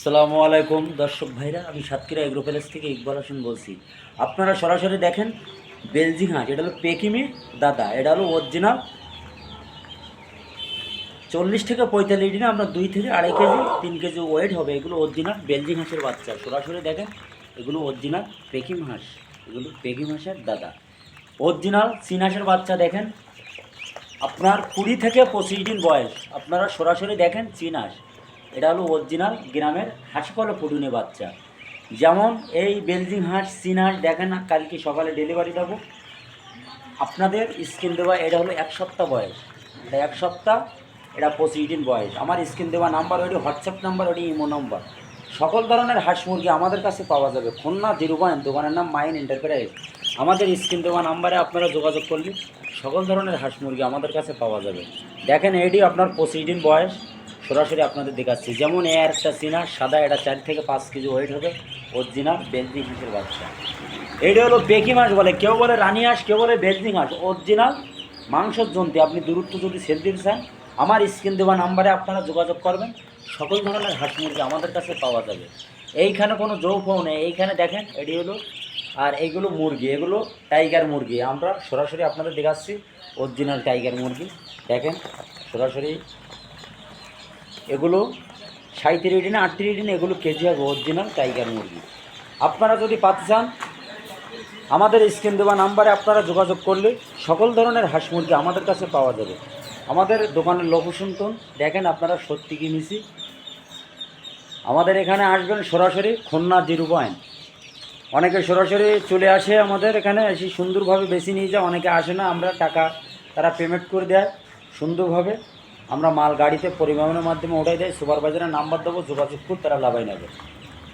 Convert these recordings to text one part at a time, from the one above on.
আসসালামু আলাইকুম দর্শক ভাইরা, আমি সাতক্ষীরা এগ্রো প্যালেস থেকে ইকবাল হোসেন বলছি। আপনারা সরাসরি দেখেন বেলজিং হাঁস, এটা হলো পেকিমি দাদা, এটা হলো অরিজিনাল 40 থেকে 45 দিনে আমরা 2 থেকে 2.5 কেজি 3 কেজি ওয়েট হবে। এগুলো অরিজিনাল বেলজিং হাঁসের বাচ্চা। সরাসরি দেখেন এগুলো অরিজিনাল পেকিম হাঁস, এগুলো পেকিম হাঁসের দাদা। অরিজিনাল চীন হাঁসের বাচ্চা দেখেন, আপনার 20 থেকে 25 দিন বয়স। আপনারা সরাসরি দেখেন চীন হাঁস, এটা হলো অরিজিনাল গ্রামের হাঁসকলে ফুটুনে বাচ্চা। যেমন এই বেলজিং হাঁস চীন হাঁস দেখেন না, কালকে সকালে ডেলিভারি দেবো আপনাদের স্ক্রিন দেওয়া। এটা হলো 1 সপ্তাহ বয়স, এটা 1 সপ্তাহ, এটা 25 দিন বয়স। আমার স্ক্রিন দেওয়া নাম্বার ওইটি হোয়াটসঅ্যাপ নাম্বার, ওইটি ইমো নাম্বার। সকল ধরনের হাঁস মুরগি আমাদের কাছে পাওয়া যাবে। খুলনা জিরোবাইন, দোকানের নাম মাইন এন্টারপ্রাইজ। আমাদের স্ক্রিন দেওয়া নাম্বারে আপনারা যোগাযোগ করলে সকল ধরনের হাঁস মুরগি আমাদের কাছে পাওয়া যাবে। দেখেন এটি আপনার 25 দিন বয়স। সরাসরি আপনাদের দেখাচ্ছি। যেমন এ আর একটা চীনা সাদা, এটা 4 থেকে 5 কেজি ওয়েট হবে, অরিজিনাল বেলজিং হাঁসের বাচ্চা। এইটা হলো পেকি মাছ বলে, কেউ বলে রানী হাঁস, কেউ বলে বেলজিং হাঁস। অরিজিনাল মাংসর জন্তি। আপনি দূরত্ব যদি সেল দিতে চান, আমার স্ক্রিন দেওয়া নাম্বারে আপনারা যোগাযোগ করবেন। সকল ধরনের হাঁস মুরগি আমাদের কাছে পাওয়া যাবে। এইখানে কোনো যৌফও নেই। এইখানে দেখেন এটি হলো, আর এইগুলো মুরগি, এগুলো টাইগার মুরগি। আমরা সরাসরি আপনাদের দেখাচ্ছি অরিজিনাল টাইগার মুরগি। দেখেন সরাসরি এগুলো 37 দিনে 38 দিনে এগুলো কেজি হবে, অরিজিনাল টাইগার মুরগি। আপনারা যদি পাতে চান, আমাদের স্ক্রিন দেওয়া নাম্বারে আপনারা যোগাযোগ করলে সকল ধরনের হাঁস মুরগি আমাদের কাছে পাওয়া যাবে। আমাদের দোকানের লোকেশন তো দেখেন আপনারা, সত্যি কি মিছি। আমাদের এখানে আসবেন সরাসরি, খুলনা জিরোবাইন। অনেকে সরাসরি চলে আসে আমাদের এখানে, এসে সুন্দরভাবে বেশি নিয়ে যায়। অনেকে আসে না, আমরা টাকা তারা পেমেন্ট করে দেয় সুন্দরভাবে। আমরা মাল গাড়িতে পরিবহনের মাধ্যমে ওঠাই দেয়। সুপারভাইজারের নাম্বার দেবো, যোগাযোগ করে তারা লাভাই নেবে।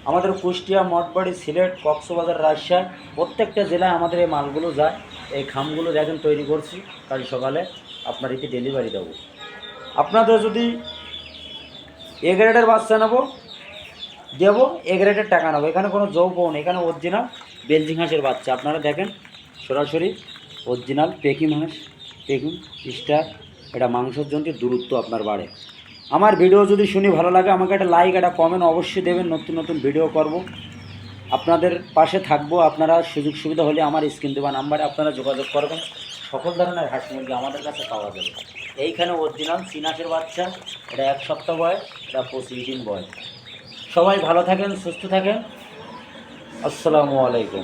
আমাদের কুষ্টিয়া, মঠবাড়ি, সিলেট, কক্সবাজার, রাজশাহী প্রত্যেকটা জেলায় আমাদের এই মালগুলো যায়। এই খামগুলো দেখেন তৈরি করছি, কাল সকালে আপনার এটি ডেলিভারি দেবো। আপনাদের যদি এ গ্রেডের বাচ্চা নেবো দেবো, এ গ্রেডের টাকা নেবো। এখানে কোনো যৌবন, এখানে অরিজিনাল বেলজিং হাঁসের বাচ্চা। আপনারা দেখেন সরাসরি অরিজিনাল পেকিং হাঁস, পেকিং স্টার। এটা মাংসের জন্য দূরত্ব আপনার বাড়ে। আমার ভিডিও যদি শুনি ভালো লাগে, আমাকে একটা লাইক, একটা কমেন্ট অবশ্যই দেবেন। নতুন নতুন ভিডিও করব, আপনাদের পাশে থাকবো। আপনারা সুযোগ সুবিধা হলে আমার স্ক্রিন দেওয়া নাম্বারে আপনারা যোগাযোগ করবেন। সকল ধরনের হাঁস মুরগি আমাদের কাছে পাওয়া যাবে। এইখানে অরিজিনাল চীন হাঁসের বাচ্চা, এটা 1 সপ্তাহ বয়স, এটা 25 দিন বয়স। সবাই ভালো থাকেন, সুস্থ থাকেন। আসসালামু আলাইকুম।